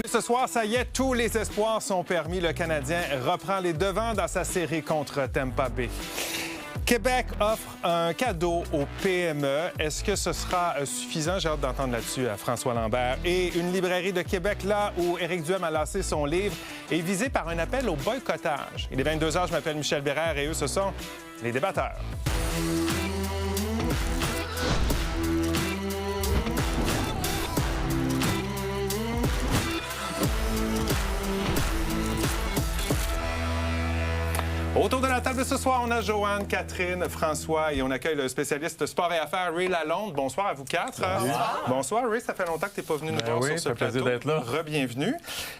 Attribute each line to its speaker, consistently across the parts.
Speaker 1: Ce soir, ça y est, tous les espoirs sont permis. Le Canadien reprend les devants dans sa série contre Tampa Bay. Québec offre un cadeau aux PME. Est-ce que ce sera suffisant? J'ai hâte d'entendre là-dessus à François Lambert. Et une librairie de Québec, là où Éric Duhem a lancé son livre, est visée par un appel au boycottage. Il est 22 h, je m'appelle Michel Bérère et eux, ce sont les débatteurs. Autour de la table ce soir, on a Joanne, Catherine, François et on accueille le spécialiste sport et affaires, Ray Lalonde. Bonsoir à vous quatre. Bonsoir. Bonsoir, Ray. Ça fait longtemps que tu n'es pas venu nous voir sur ce plateau.
Speaker 2: Plaisir d'être là.
Speaker 1: Re-bienvenue.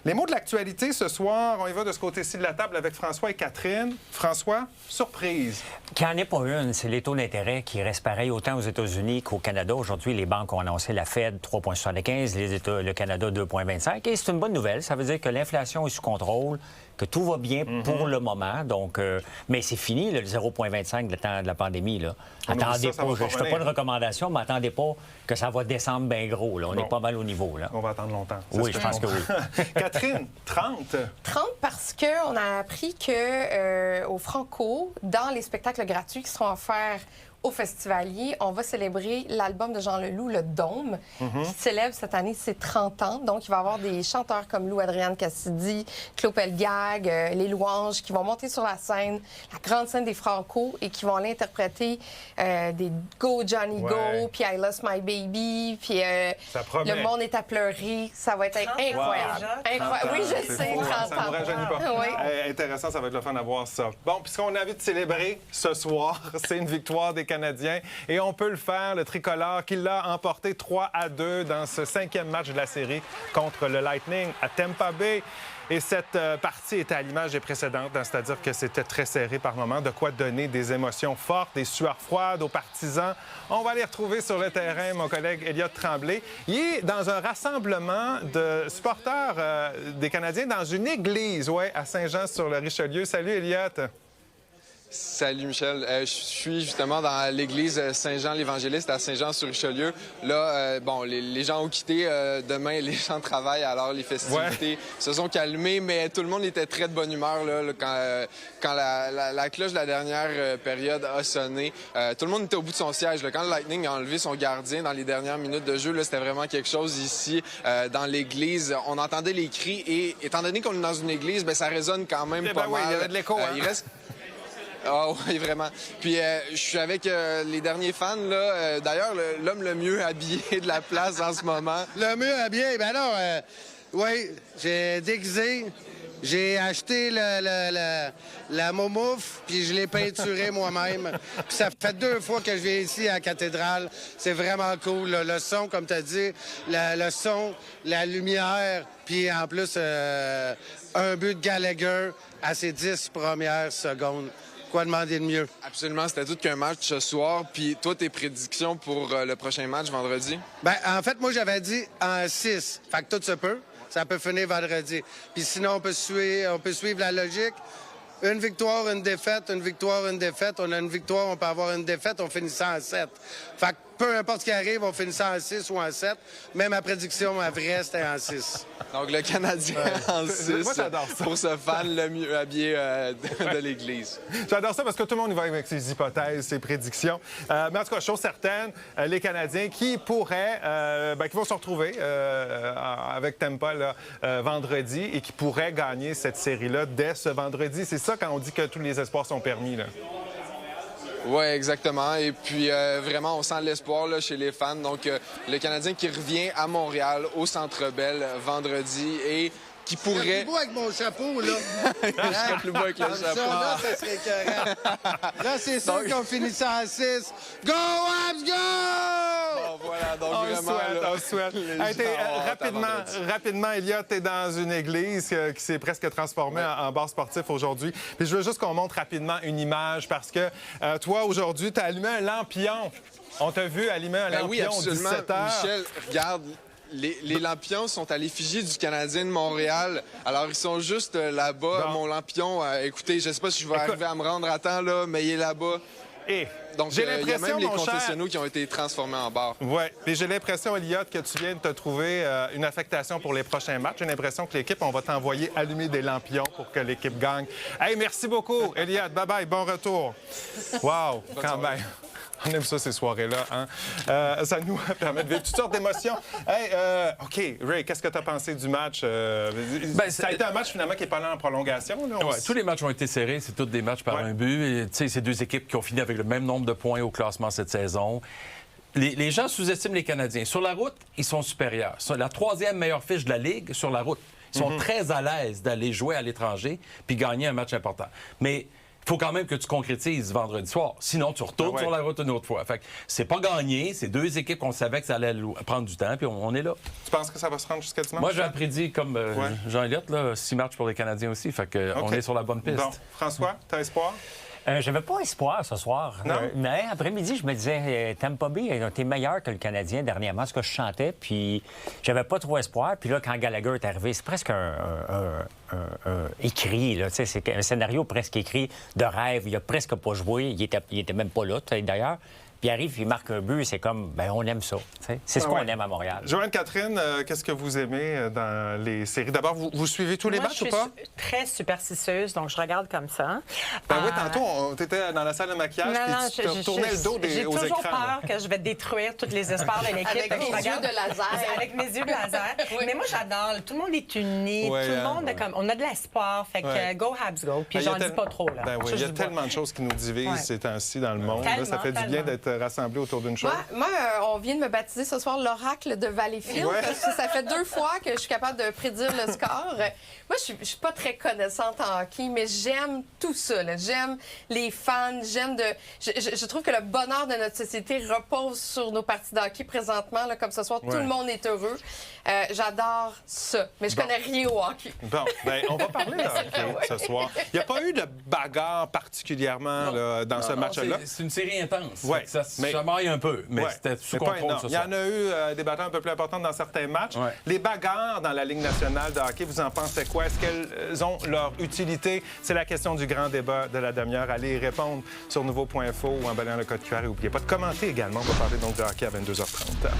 Speaker 1: Les mots de l'actualité ce soir, on y va de ce côté-ci de la table avec François et Catherine. François, surprise.
Speaker 3: Qu'il n'y en ait pas une, c'est les taux d'intérêt qui restent pareils autant aux États-Unis qu'au Canada. Aujourd'hui, les banques ont annoncé la Fed 3,75, le Canada 2,25. Et c'est une bonne nouvelle. Ça veut dire que l'inflation est sous contrôle, que tout va bien pour le moment. Donc, mais c'est fini, le 0,25 de temps de la pandémie. Là. Attendez pas, je ne fais pas de recommandation, mais attendez pas que ça va descendre bien gros. Là. On est pas mal au niveau. Là.
Speaker 1: On va attendre longtemps.
Speaker 3: Oui, je pense que oui.
Speaker 1: Catherine, 30.
Speaker 4: 30 parce qu'on a appris que au Franco, dans les spectacles gratuits qui seront offerts au Festivalier, on va célébrer l'album de Jean Leloup, Le Dôme, qui célèbre cette année ses 30 ans. Donc, il va y avoir des chanteurs comme Lou-Adrienne Cassidy, Claude Pelgag, Les Louanges, qui vont monter sur la scène, la grande scène des Franco, et qui vont aller interpréter des Go Johnny Go, puis I Lost My Baby, puis Le Monde est à pleurer. Ça va être incroyable. Incroyable. Oui, je sais, 30 ans.
Speaker 1: Ça ne me rajeunit pas.
Speaker 4: Oui.
Speaker 1: Intéressant, ça va être le fun d'avoir ça. Bon, puisqu'on a envie de célébrer ce soir, c'est une victoire des Canadiens. Et on peut le faire, le tricolore qui l'a emporté 3-2 dans ce 5e match de la série contre le Lightning à Tampa Bay. Et cette partie était à l'image des précédentes, c'est-à-dire que c'était très serré par moments, de quoi donner des émotions fortes, des sueurs froides aux partisans. On va les retrouver sur le terrain, mon collègue Elliott Tremblay. Il est dans un rassemblement de supporters des Canadiens dans une église, à Saint-Jean-sur-le-Richelieu. Salut, Elliott.
Speaker 5: Salut Michel, je suis justement dans l'église Saint-Jean-l'Évangéliste à Saint-Jean-sur-Richelieu. Là, les gens ont quitté, demain les gens travaillent, alors les festivités se sont calmées, mais tout le monde était très de bonne humeur là, quand la cloche de la dernière période a sonné. Tout le monde était au bout de son siège. Là. Quand le Lightning a enlevé son gardien dans les dernières minutes de jeu, c'était vraiment quelque chose ici dans l'église. On entendait les cris et étant donné qu'on est dans une église, ça résonne quand même pas mal.
Speaker 1: Il y avait de l'écho.
Speaker 5: Ah oui, vraiment. Puis je suis avec les derniers fans, là. D'ailleurs, l'homme le mieux habillé de la place en ce moment.
Speaker 6: Le mieux habillé? Ben non, oui, j'ai déguisé. J'ai acheté la moumouffe, puis je l'ai peinturé moi-même. Puis ça fait 2 fois que je viens ici à la cathédrale. C'est vraiment cool. Le son, comme tu as dit, le son, la lumière, puis en plus, un but de Gallagher à ses 10 premières secondes. Quoi demander de mieux?
Speaker 5: Absolument, c'était tout qu'un match ce soir. Puis toi, tes prédictions pour le prochain match vendredi?
Speaker 6: Ben, en fait, moi, j'avais dit en 6. Fait que tout se peut. Ça peut finir vendredi. Puis sinon, on peut suivre la logique. Une victoire, une défaite, une victoire, une défaite. On a une victoire, on peut avoir une défaite, on finit ça en 7. Fait que peu importe ce qui arrive, on finit ça en 6 ou en 7. Même ma prédiction, ma vraie, c'était en 6.
Speaker 5: Donc le Canadien en 6
Speaker 1: Moi, j'adore ça.
Speaker 5: Pour ce fan le mieux habillé de l'Église.
Speaker 1: J'adore ça parce que tout le monde y va avec ses hypothèses, ses prédictions. Mais en tout cas, chose certaine, les Canadiens qui pourraient, qui vont se retrouver avec Tampa là, vendredi et qui pourraient gagner cette série-là dès ce vendredi. C'est ça quand on dit que tous les espoirs sont permis, là.
Speaker 5: Oui, exactement. Et puis, vraiment, on sent l'espoir là, chez les fans. Donc, le Canadien qui revient à Montréal, au Centre Bell, vendredi, et qui pourrait...
Speaker 6: Je serais plus beau avec mon chapeau, là.
Speaker 5: Je serais plus beau avec le chapeau.
Speaker 6: Là, ça serait écœurant. Là, c'est sûr qu'on finit ça en 6. Go, Habs, go!
Speaker 5: Bon, voilà, donc
Speaker 1: On
Speaker 5: vraiment...
Speaker 1: le souhaite. Rapidement, Elliott, t'es dans une église qui s'est presque transformée en bar sportif aujourd'hui. Puis je veux juste qu'on montre rapidement une image parce que toi, aujourd'hui, t'as allumé un lampion. On t'a vu allumer un lampion
Speaker 5: oui, absolument.
Speaker 1: 17h.
Speaker 5: Michel, regarde... Les lampions sont à l'effigie du Canadien de Montréal. Alors, ils sont juste là-bas. Bon. Mon lampion, écoutez, je ne sais pas si je vais arriver à me rendre à temps, là, mais il est là-bas.
Speaker 1: Et
Speaker 5: Donc,
Speaker 1: j'ai
Speaker 5: il y a
Speaker 1: l'impression,
Speaker 5: même les
Speaker 1: mon cher...
Speaker 5: concessionnaires qui ont été transformés en bar.
Speaker 1: Oui, et j'ai l'impression, Elliott, que tu viens de te trouver une affectation pour les prochains matchs. J'ai l'impression que l'équipe, on va t'envoyer allumer des lampions pour que l'équipe gagne. Hey, merci beaucoup, Elliott. Bye-bye, bon retour. Wow, quand même. On aime ça, ces soirées-là. Hein? Ça nous permet de vivre toutes sortes d'émotions. Hey, OK, Ray, qu'est-ce que tu as pensé du match? Ça a été un match, finalement, qui est pas allé en prolongation. Là,
Speaker 2: tous les matchs ont été serrés. C'est tous des matchs par un but. Et, c'est deux équipes qui ont fini avec le même nombre de points au classement cette saison. Les gens sous-estiment les Canadiens. Sur la route, ils sont supérieurs. C'est la 3e meilleure fiche de la Ligue sur la route. Ils sont très à l'aise d'aller jouer à l'étranger puis gagner un match important. Mais il faut quand même que tu concrétises vendredi soir. Sinon, tu retournes sur la route une autre fois. Fait que c'est pas gagné. C'est deux équipes qu'on savait que ça allait prendre du temps, puis on est là.
Speaker 1: Tu penses que ça va se rendre jusqu'à dimanche?
Speaker 2: Moi, j'ai prédit, comme Jean-Éliott, 6 matchs pour les Canadiens aussi. Fait que on est sur la bonne piste.
Speaker 1: Bon. François, t'as espoir?
Speaker 3: J'avais pas espoir ce soir.
Speaker 1: Non?
Speaker 3: Mais après-midi, je me disais, Tampa Bay a été meilleur que le Canadien dernièrement, ce que je chantais, puis j'avais pas trop espoir. Puis là, quand Gallagher est arrivé, c'est presque un écrit, là. C'est un scénario presque écrit de rêve. Il a presque pas joué. Il était même pas là, d'ailleurs. Puis il arrive, il marque un but, c'est comme, on aime ça. C'est ce qu'on aime à Montréal.
Speaker 1: Joanne Catherine, qu'est-ce que vous aimez dans les séries? D'abord, vous suivez tous les matchs ou pas?
Speaker 7: Je suis très superstitieuse, donc je regarde comme ça.
Speaker 1: Oui, tantôt, tu étais dans la salle de maquillage puis tu te tournais le dos aux écrans.
Speaker 7: J'ai toujours peur que je vais détruire tous les espoirs de l'équipe.
Speaker 4: Avec mes yeux de laser.
Speaker 7: Avec mes yeux de laser.
Speaker 4: Oui.
Speaker 7: Mais moi, j'adore. Tout le monde est uni. Tout le monde est comme... On a de l'espoir. Fait que go Habs go. Puis j'en dis pas trop, là.
Speaker 1: Il y a tellement de choses qui nous divisent ces temps-ci dans le monde. Là, ça fait du bien d'être rassemblés autour d'une chose.
Speaker 4: Moi, on vient de me baptiser ce soir l'oracle de Valleyfield parce que ça fait 2 fois que je suis capable de prédire le score. Moi, je suis pas très connaissante en hockey, mais j'aime tout ça. J'aime les fans, je trouve que le bonheur de notre société repose sur nos parties de hockey présentement. Là, comme ce soir, tout le monde est heureux. J'adore ça, mais je connais rien au hockey.
Speaker 1: Bon, on va parler de hockey ce soir. Il n'y a pas eu de bagarre particulièrement là, dans ce match-là.
Speaker 2: C'est une série intense.
Speaker 1: Ouais,
Speaker 2: ça se chamaille un peu, mais c'était sous contrôle ce soir.
Speaker 1: Il y en a eu des batailles un peu plus importantes dans certains matchs. Ouais. Les bagarres dans la Ligue nationale de hockey, vous en pensez quoi? Est-ce qu'elles ont leur utilité? C'est la question du grand débat de la demi-heure. Allez y répondre sur nouveau.info ou en balayant le code QR. Et n'oubliez pas de commenter également. On va parler donc de hockey à 22h30.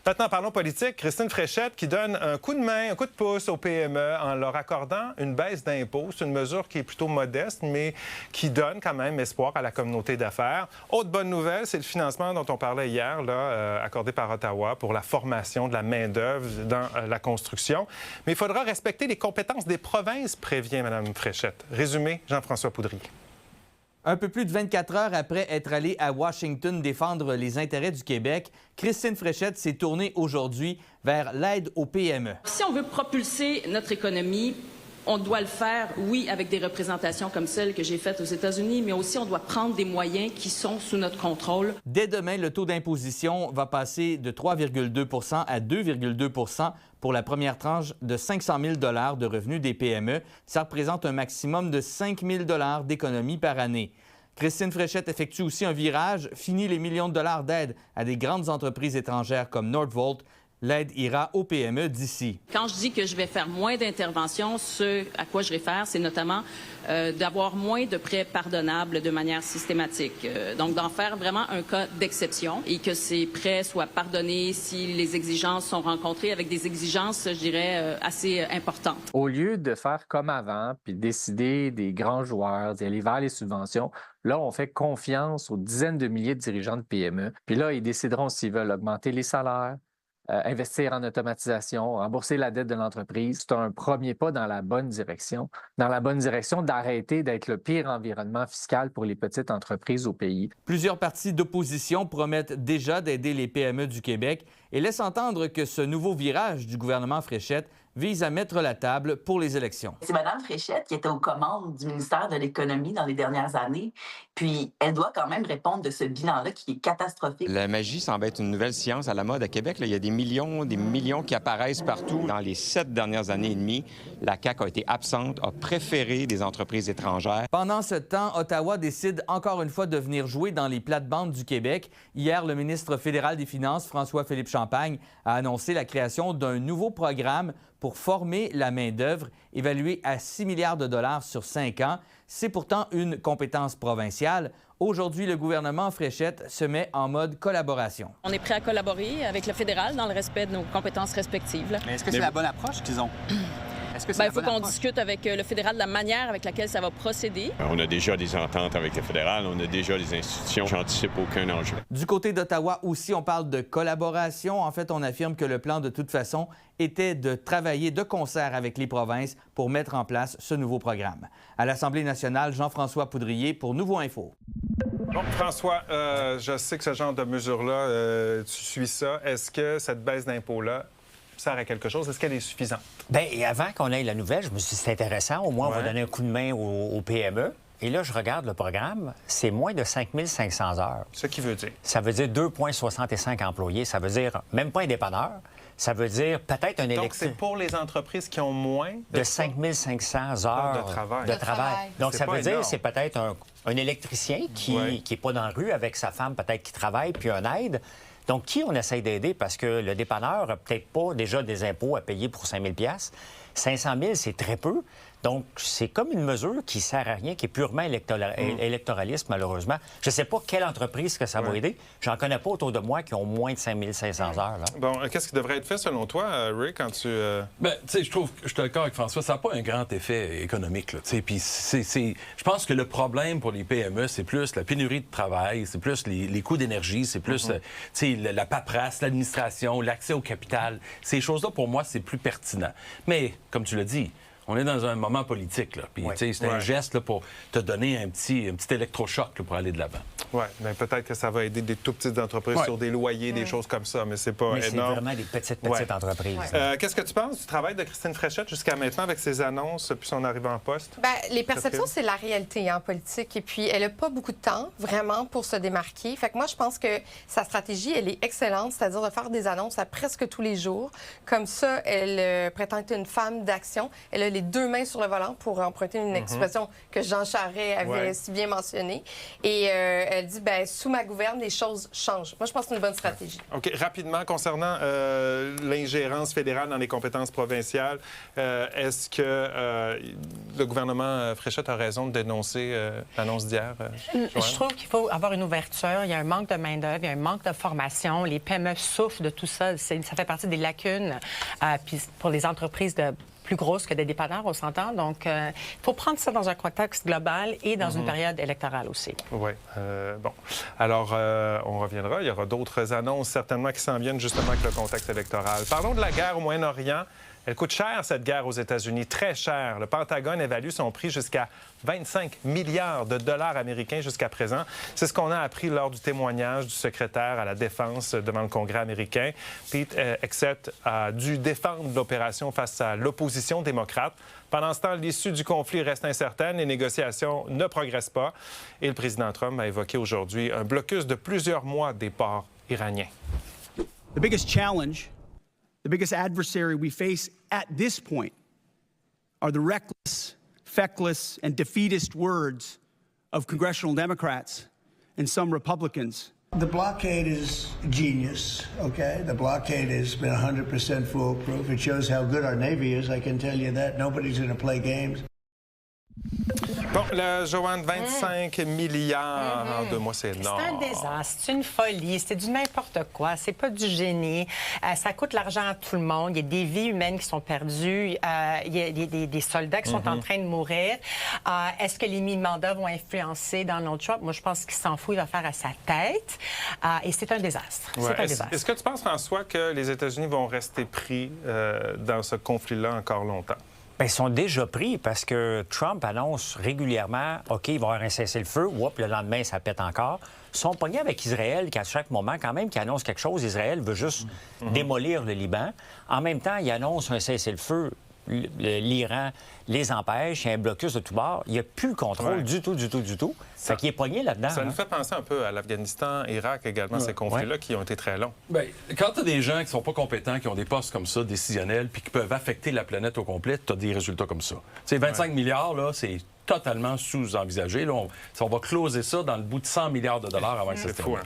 Speaker 1: Maintenant, parlons politique. Christine Fréchette qui donne un coup de main, un coup de pouce aux PME en leur accordant une baisse d'impôts. C'est une mesure qui est plutôt modeste, mais qui donne quand même espoir à la communauté d'affaires. Autre bonne nouvelle, c'est le financement dont on parlait hier, là, accordé par Ottawa pour la formation de la main-d'œuvre dans la construction. Mais il faudra respecter les compétences des provinces, prévient Mme Fréchette. Résumé, Jean-François Poudry.
Speaker 8: Un peu plus de 24 heures après être allée à Washington défendre les intérêts du Québec, Christine Fréchette s'est tournée aujourd'hui vers l'aide aux PME.
Speaker 9: Si on veut propulser notre économie, on doit le faire, oui, avec des représentations comme celles que j'ai faites aux États-Unis, mais aussi on doit prendre des moyens qui sont sous notre contrôle.
Speaker 8: Dès demain, le taux d'imposition va passer de 3,2 % à 2,2 % pour la première tranche de 500 000 $ de revenus des PME. Ça représente un maximum de 5 000 $ d'économie par année. Christine Fréchette effectue aussi un virage, finit les millions de dollars d'aide à des grandes entreprises étrangères comme Nordvolt. L'aide ira aux PME d'ici.
Speaker 9: Quand je dis que je vais faire moins d'interventions, ce à quoi je réfère, c'est notamment d'avoir moins de prêts pardonnables de manière systématique. Donc, d'en faire vraiment un cas d'exception et que ces prêts soient pardonnés si les exigences sont rencontrées avec des exigences, je dirais, assez importantes.
Speaker 10: Au lieu de faire comme avant, puis décider des grands joueurs, d'aller vers les subventions, là, on fait confiance aux dizaines de milliers de dirigeants de PME. Puis là, ils décideront s'ils veulent augmenter les salaires, investir en automatisation, rembourser la dette de l'entreprise. C'est un premier pas dans la bonne direction d'arrêter d'être le pire environnement fiscal pour les petites entreprises au pays.
Speaker 8: Plusieurs partis d'opposition promettent déjà d'aider les PME du Québec et laissent entendre que ce nouveau virage du gouvernement Fréchette vise à mettre la table pour les élections.
Speaker 11: C'est Mme Fréchette qui était aux commandes du ministère de l'Économie dans les dernières années, puis elle doit quand même répondre de ce bilan-là qui est catastrophique.
Speaker 12: La magie semble être une nouvelle science à la mode à Québec. Là, il y a des millions qui apparaissent partout. Dans les 7 dernières années et demie, la CAQ a été absente, a préféré des entreprises étrangères.
Speaker 8: Pendant ce temps, Ottawa décide encore une fois de venir jouer dans les plates-bandes du Québec. Hier, le ministre fédéral des Finances, François-Philippe Champagne, a annoncé la création d'un nouveau programme pour former la main-d'œuvre, évaluée à 6 milliards de dollars sur 5 ans. C'est pourtant une compétence provinciale. Aujourd'hui, le gouvernement Fréchette se met en mode collaboration.
Speaker 9: On est prêt à collaborer avec le fédéral dans le respect de nos compétences respectives.
Speaker 13: Mais est-ce que c'est la bonne approche qu'ils ont?
Speaker 9: Il faut qu'on discute avec le fédéral de la manière avec laquelle ça va procéder.
Speaker 14: On a déjà des ententes avec le fédéral, on a déjà des institutions. J'anticipe aucun enjeu.
Speaker 8: Du côté d'Ottawa aussi, on parle de collaboration. En fait, on affirme que le plan, de toute façon, était de travailler de concert avec les provinces pour mettre en place ce nouveau programme. À l'Assemblée nationale, Jean-François Poudrier pour Nouveau Info.
Speaker 1: Bon, François, je sais que ce genre de mesure-là, tu suis ça. Est-ce que cette baisse d'impôt-là sert à quelque chose? Est-ce qu'elle est suffisante?
Speaker 3: Bien, avant qu'on ait la nouvelle, je me suis dit c'est intéressant. Au moins, on va donner un coup de main aux PME. Et là, je regarde le programme, c'est moins de 5 500 heures.
Speaker 1: Ce qui veut dire?
Speaker 3: Ça veut dire 2,65 employés. Ça veut dire même pas un dépanneur. Ça veut dire peut-être un électricien.
Speaker 1: Donc, c'est pour les entreprises qui ont moins
Speaker 3: de 5 500 heures
Speaker 1: de
Speaker 3: travail. Donc, ça veut dire c'est peut-être un électricien qui n'est pas dans la rue avec sa femme, peut-être qui travaille, puis un aide. Donc, qui on essaye d'aider? Parce que le dépanneur n'a peut-être pas déjà des impôts à payer pour 5 000 $. 500 000 c'est très peu. Donc, c'est comme une mesure qui ne sert à rien, qui est purement électoraliste, malheureusement. Je ne sais pas quelle entreprise que ça va aider. J'en connais pas autour de moi qui ont moins de 5 500 heures. Là.
Speaker 1: Bon, qu'est-ce qui devrait être fait, selon toi, Rick, quand tu...
Speaker 2: Bien, tu sais, je trouve, je suis d'accord avec François, ça n'a pas un grand effet économique, là, tu sais. Puis, je pense que le problème pour les PME, c'est plus la pénurie de travail, c'est plus les coûts d'énergie, c'est plus, tu sais, la paperasse, l'administration, l'accès au capital. Ces choses-là, pour moi, c'est plus pertinent. Mais, comme tu l'as dit, on est dans un moment politique, là. Puis, tu sais, c'est un geste là, pour te donner un petit électrochoc là, pour aller de l'avant.
Speaker 1: Oui, mais peut-être que ça va aider des tout petites entreprises sur des loyers, des choses comme ça, mais c'est pas énorme.
Speaker 3: C'est vraiment des petites entreprises.
Speaker 1: Qu'est-ce que tu penses du travail de Christine Fréchette jusqu'à maintenant avec ses annonces puis son arrivée en poste?
Speaker 4: Bien, les perceptions, c'est la réalité en politique. Et puis, elle n'a pas beaucoup de temps, vraiment, pour se démarquer. Fait que moi, je pense que sa stratégie, elle est excellente, c'est-à-dire de faire des annonces à presque tous les jours. Comme ça, elle prétend être une femme d'action. Elle a les deux mains sur le volant, pour emprunter une expression que Jean Charest avait si bien mentionnée. Et elle dit, bien, sous ma gouverne, les choses changent. Moi, je pense que c'est une bonne stratégie.
Speaker 1: OK. Rapidement, concernant l'ingérence fédérale dans les compétences provinciales, est-ce que le gouvernement Fréchette a raison de dénoncer l'annonce d'hier?
Speaker 7: Je trouve qu'il faut avoir une ouverture. Il y a un manque de main-d'œuvre, il y a un manque de formation. Les PME souffrent de tout ça. Ça fait partie des lacunes. Puis pour les entreprises plus grosses que des dépanneurs, on s'entend. Donc, il faut prendre ça dans un contexte global et dans une période électorale aussi.
Speaker 1: Oui. Bon. Alors, on reviendra. Il y aura d'autres annonces certainement qui s'en viennent justement avec le contexte électoral. Parlons de la guerre au Moyen-Orient. Elle coûte cher, cette guerre aux États-Unis, très cher. Le Pentagone évalue son prix jusqu'à 25 milliards de dollars américains jusqu'à présent. C'est ce qu'on a appris lors du témoignage du secrétaire à la Défense devant le Congrès américain. Pete Hegseth a dû défendre l'opération face à l'opposition démocrate. Pendant ce temps, l'issue du conflit reste incertaine. Les négociations ne progressent pas. Et le président Trump a évoqué aujourd'hui un blocus de plusieurs mois des ports iraniens.
Speaker 15: The biggest challenge, the biggest adversary we face at this point are the reckless, feckless, and defeatist words of congressional Democrats and some Republicans.
Speaker 16: The blockade is genius, okay? The blockade has been 100% foolproof. It shows how good our Navy is, I can tell you that. Nobody's going to play games.
Speaker 1: Bon, Joanne, 25 milliards en 2 mois, c'est énorme.
Speaker 7: C'est un désastre, c'est une folie, c'est du n'importe quoi, c'est pas du génie. Ça coûte l'argent à tout le monde. Il y a des vies humaines qui sont perdues. Il y a des soldats qui sont en train de mourir. Est-ce que les mi-mandats vont influencer Donald Trump? Moi, je pense qu'il s'en fout, il va faire à sa tête. Et c'est un désastre.
Speaker 1: Ouais.
Speaker 7: C'est un désastre.
Speaker 1: Est-ce que tu penses, François, que les États-Unis vont rester pris dans ce conflit-là encore longtemps?
Speaker 3: Bien, ils sont déjà pris parce que Trump annonce régulièrement « OK, il va y avoir un cessez-le-feu. » Oups, le lendemain, ça pète encore. Ils sont pognés avec Israël, qu'à chaque moment, quand même, qui annonce quelque chose, Israël veut juste démolir le Liban. En même temps, il annonce un cessez-le-feu. L'Iran les empêche, il y a un blocus de tous bords. Il n'y a plus le contrôle du tout. Fait qu'il est pogné là-dedans.
Speaker 1: Ça nous fait penser un peu à l'Afghanistan, Irak également, ces conflits-là qui ont été très longs.
Speaker 2: Bien, quand tu as des gens qui ne sont pas compétents, qui ont des postes comme ça, décisionnels, puis qui peuvent affecter la planète au complet, tu as des résultats comme ça. Tu sais, 25 milliards, là, c'est totalement sous-envisagé. Là, on va closer ça dans le bout de 100 milliards de dollars avant que ça se termine.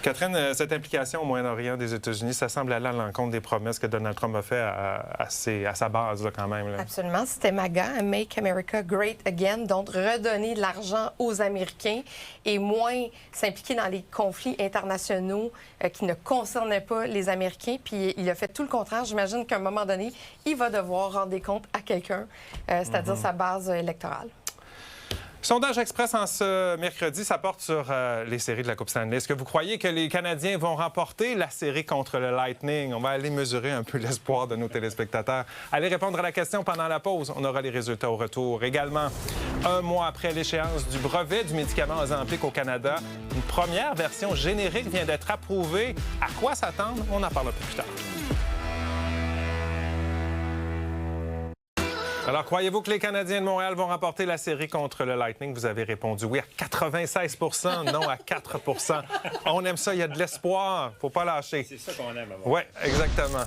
Speaker 1: Catherine, cette implication au Moyen-Orient des États-Unis, ça semble aller à l'encontre des promesses que Donald Trump a fait à sa base, là, quand même. Là.
Speaker 4: Absolument. C'était MAGA, Make America Great Again, donc redonner de l'argent aux Américains et moins s'impliquer dans les conflits internationaux qui ne concernaient pas les Américains. Puis il a fait tout le contraire. J'imagine qu'à un moment donné, il va devoir rendre des comptes à quelqu'un, c'est-à-dire sa base électorale.
Speaker 1: Sondage Express en ce mercredi, ça porte sur les séries de la Coupe Stanley. Est-ce que vous croyez que les Canadiens vont remporter la série contre le Lightning? On va aller mesurer un peu l'espoir de nos téléspectateurs. Allez répondre à la question pendant la pause. On aura les résultats au retour. Également, un mois après l'échéance du brevet du médicament Ozempic au Canada, une première version générique vient d'être approuvée. À quoi s'attendre? On en parle un peu plus tard. Alors, croyez-vous que les Canadiens de Montréal vont remporter la série contre le Lightning? Vous avez répondu oui à 96 %, non à 4 %. On aime ça, il y a de l'espoir. Faut pas lâcher.
Speaker 13: C'est ça qu'on aime avoir.
Speaker 1: Oui, exactement.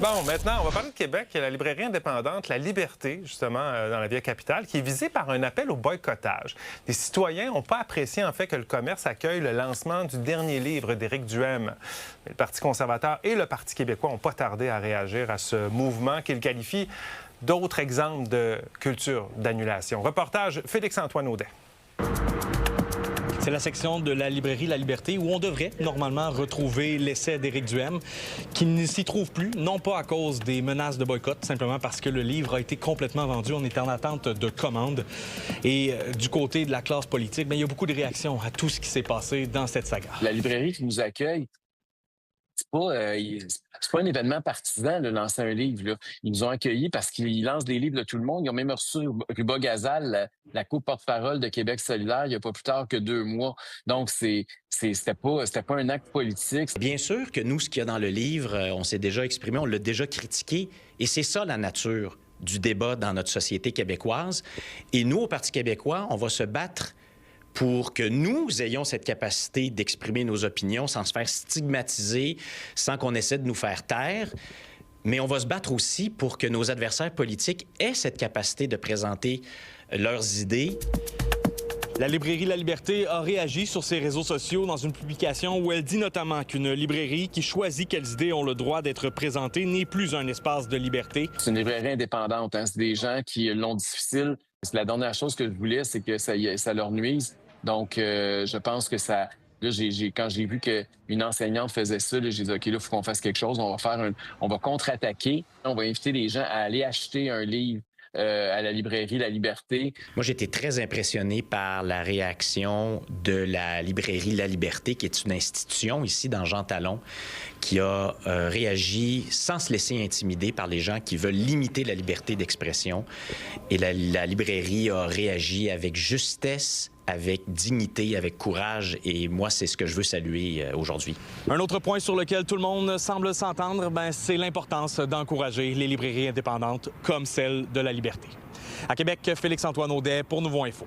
Speaker 1: Bon, maintenant, on va parler de Québec. Il y a la librairie indépendante La Liberté, justement, dans la Via-Capitale, qui est visée par un appel au boycottage. Les citoyens n'ont pas apprécié, en fait, que le commerce accueille le lancement du dernier livre d'Éric Duhem. Mais le Parti conservateur et le Parti québécois n'ont pas tardé à réagir à ce mouvement qu'ils qualifient d'autres exemples de culture d'annulation. Reportage Félix-Antoine Audet.
Speaker 17: C'est la section de la librairie La Liberté où on devrait normalement retrouver l'essai d'Éric Duhem, qui ne s'y trouve plus, non pas à cause des menaces de boycott, simplement parce que le livre a été complètement vendu. On est en attente de commande. Et du côté de la classe politique, bien, il y a beaucoup de réactions à tout ce qui s'est passé dans cette saga.
Speaker 18: La librairie qui nous accueille, c'est pas un événement partisan de lancer un livre. Là. Ils nous ont accueillis parce qu'ils lancent des livres de tout le monde. Ils ont même reçu Ruba Gazal, la co-porte-parole de Québec solidaire, il n'y a pas plus tard que 2 mois. Donc, c'était pas un acte politique.
Speaker 19: Bien sûr que nous, ce qu'il y a dans le livre, on s'est déjà exprimé, on l'a déjà critiqué. Et c'est ça la nature du débat dans notre société québécoise. Et nous, au Parti québécois, on va se battre pour que nous ayons cette capacité d'exprimer nos opinions sans se faire stigmatiser, sans qu'on essaie de nous faire taire. Mais on va se battre aussi pour que nos adversaires politiques aient cette capacité de présenter leurs idées.
Speaker 17: La librairie La Liberté a réagi sur ses réseaux sociaux dans une publication où elle dit notamment qu'une librairie qui choisit quelles idées ont le droit d'être présentées n'est plus un espace de liberté.
Speaker 18: C'est une librairie indépendante. Hein? C'est des gens qui l'ont difficile. La dernière chose que je voulais, c'est que ça leur nuise. Donc, je pense que ça... Là, quand j'ai vu qu'une enseignante faisait ça, j'ai dit, OK, là, il faut qu'on fasse quelque chose. On va contre-attaquer. On va inviter les gens à aller acheter un livre à la librairie La Liberté.
Speaker 19: Moi, j'ai été très impressionné par la réaction de la librairie La Liberté, qui est une institution ici dans Jean Talon, qui a réagi sans se laisser intimider par les gens qui veulent limiter la liberté d'expression. Et la librairie a réagi avec justesse, avec dignité, avec courage. Et moi, c'est ce que je veux saluer aujourd'hui.
Speaker 17: Un autre point sur lequel tout le monde semble s'entendre, c'est l'importance d'encourager les librairies indépendantes comme celle de La Liberté. À Québec, Félix-Antoine Audet pour Nouveau Info.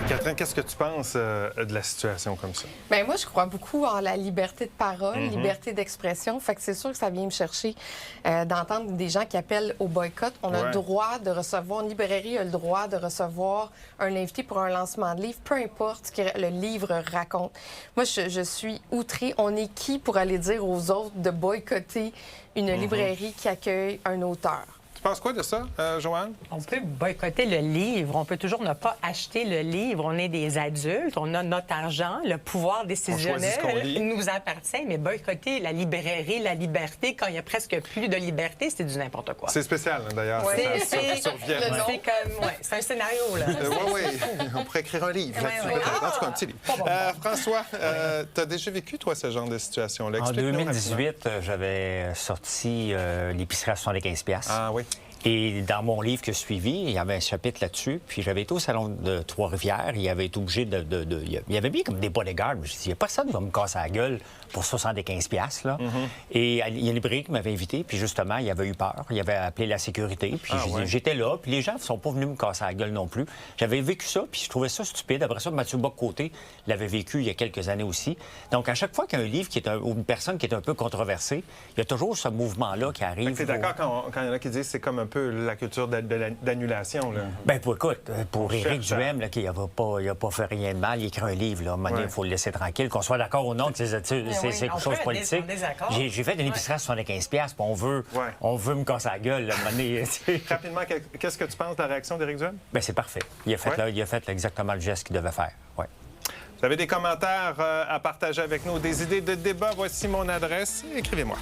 Speaker 1: Catherine, qu'est-ce que tu penses de la situation comme ça?
Speaker 4: Bien, moi, je crois beaucoup en la liberté de parole, liberté d'expression. Fait que c'est sûr que ça vient me chercher d'entendre des gens qui appellent au boycott. On a le droit de recevoir, une librairie a le droit de recevoir un invité pour un lancement de livre, peu importe ce que le livre raconte. Moi, je suis outrée. On est qui pour aller dire aux autres de boycotter une librairie qui accueille un auteur?
Speaker 1: Tu penses quoi de ça, Joanne?
Speaker 7: On peut boycotter le livre. On peut toujours ne pas acheter le livre. On est des adultes. On a notre argent. Le pouvoir décisionnel nous appartient. Mais boycotter la librairie, la liberté, quand il n'y a presque plus de liberté, c'est du n'importe quoi.
Speaker 1: C'est spécial, d'ailleurs.
Speaker 7: C'est un scénario, là.
Speaker 1: Oui. On pourrait écrire un livre. En tout cas, un petit livre. François, tu as déjà vécu, toi, ce genre de situation-là?
Speaker 3: En 2018, j'avais sorti l'épicerie à 75$.
Speaker 1: Ah oui.
Speaker 3: Et dans mon livre que je suivi, il y avait un chapitre là-dessus. Puis j'avais été au salon de Trois-Rivières. Il avait été obligé il avait mis comme des bodyguards. Je me suis dit, il n'y a personne qui va me casser la gueule pour 75$, là. Et il y a une librairie qui m'avait invité. Puis justement, il avait eu peur. Il avait appelé la sécurité. Puis j'étais là. Puis les gens ne sont pas venus me casser la gueule non plus. J'avais vécu ça. Puis je trouvais ça stupide. Après ça, Mathieu Bock-Côté l'avait vécu il y a quelques années aussi. Donc, à chaque fois qu'il y a un livre ou une personne qui est un peu controversée, il y a toujours ce mouvement-là qui arrive.
Speaker 1: Tu es d'accord quand il y en a qui disent que c'est comme un peu la culture d'annulation.
Speaker 3: Bien, écoute, pour Éric Duhem, là, qui n'a pas fait rien de mal, il écrit un livre. Là, à un moment donné, il faut le laisser tranquille, qu'on soit d'accord ou non de ses études, c'est quelque chose de politique. J'ai fait une épicerie à 75$, puis on veut me casser la gueule. Là, à un moment donné,
Speaker 1: rapidement, qu'est-ce que tu penses de la réaction d'Éric Duhem?
Speaker 3: Bien, c'est parfait. Il a fait exactement le geste qu'il devait faire. Ouais.
Speaker 1: Vous avez des commentaires à partager avec nous, des idées de débat, voici mon adresse. Écrivez-moi.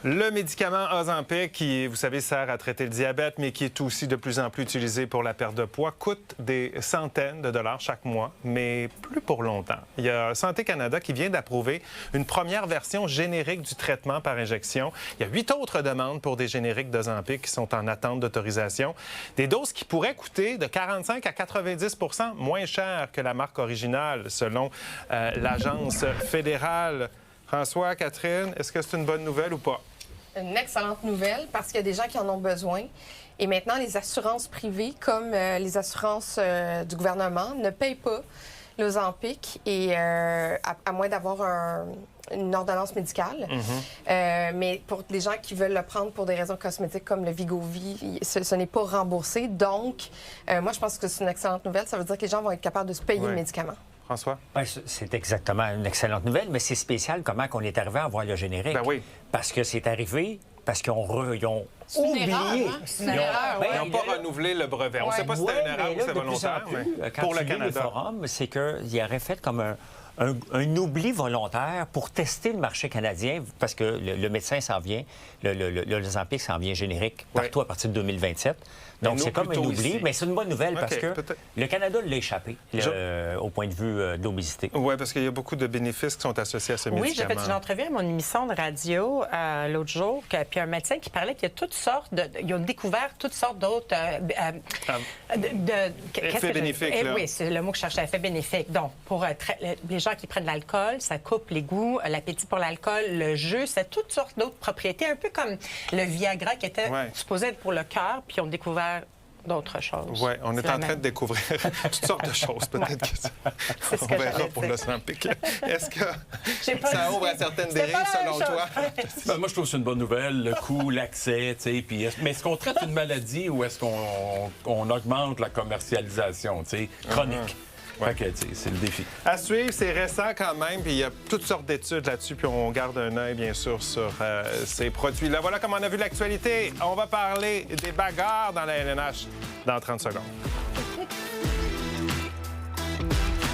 Speaker 1: Le médicament Ozempic, qui, vous savez, sert à traiter le diabète, mais qui est aussi de plus en plus utilisé pour la perte de poids, coûte des centaines de dollars chaque mois, mais plus pour longtemps. Il y a Santé Canada qui vient d'approuver une première version générique du traitement par injection. Il y a 8 autres demandes pour des génériques d'Ozempic qui sont en attente d'autorisation. Des doses qui pourraient coûter de 45 à 90 % moins cher que la marque originale, selon l'Agence fédérale. François, Catherine, est-ce que c'est une bonne nouvelle ou pas?
Speaker 4: Une excellente nouvelle parce qu'il y a des gens qui en ont besoin. Et maintenant, les assurances privées, comme les assurances du gouvernement, ne payent pas l'Ozempic, et à moins d'avoir une ordonnance médicale. Mais pour les gens qui veulent le prendre pour des raisons cosmétiques comme le Wegovy, ce n'est pas remboursé. Donc, moi, je pense que c'est une excellente nouvelle. Ça veut dire que les gens vont être capables de se payer le médicament.
Speaker 1: François?
Speaker 3: Bien, c'est exactement une excellente nouvelle, mais c'est spécial comment on est arrivé à avoir le générique.
Speaker 1: Ben oui.
Speaker 3: Parce que c'est arrivé, parce qu'ils ont
Speaker 4: C'est une
Speaker 3: oublié.
Speaker 4: erreur, hein? C'est une erreur,
Speaker 1: Ils n'ont pas renouvelé le brevet. On ne sait pas si c'était une erreur ou c'est volontaire, mais pour le Canada.
Speaker 3: Le forum, c'est qu'il aurait fait comme un oubli volontaire pour tester le marché canadien, parce que le médecin s'en vient, le Ozempic s'en vient générique partout à partir de 2027. Donc, c'est comme un oubli, ici. Mais c'est une bonne nouvelle parce que le Canada l'a échappé au point de vue de l'obésité.
Speaker 1: Oui, parce qu'il y a beaucoup de bénéfices qui sont associés à ce médicament.
Speaker 7: Oui, j'ai fait une entrevue à mon émission de radio l'autre jour, puis un médecin qui parlait qu'il y a toutes sortes ils ont découvert toutes sortes d'autres
Speaker 1: effets bénéfiques.
Speaker 7: Oui, c'est le mot que je cherchais, effets bénéfiques. Donc, pour les gens qui prennent de l'alcool, ça coupe les goûts, l'appétit pour l'alcool, le jus, c'est toutes sortes d'autres propriétés, un peu comme le Viagra qui était supposé être pour le cœur, puis on découvert d'autres choses.
Speaker 1: Oui, on est en train de découvrir toutes sortes de choses. Peut-être que on verra pour l'Ozempic. Est-ce que ça ouvre à certaines dérives, selon toi?
Speaker 2: Ben, moi, je trouve que c'est une bonne nouvelle. Le coût, l'accès, tu sais. Puis mais est-ce qu'on traite une maladie ou est-ce qu'on augmente la commercialisation, tu sais, chronique? Ouais. OK, c'est le défi.
Speaker 1: À suivre, c'est récent quand même, puis il y a toutes sortes d'études là-dessus, puis on garde un œil, bien sûr, sur ces produits-là. Voilà comment on a vu l'actualité. On va parler des bagarres dans la LNH dans 30 secondes.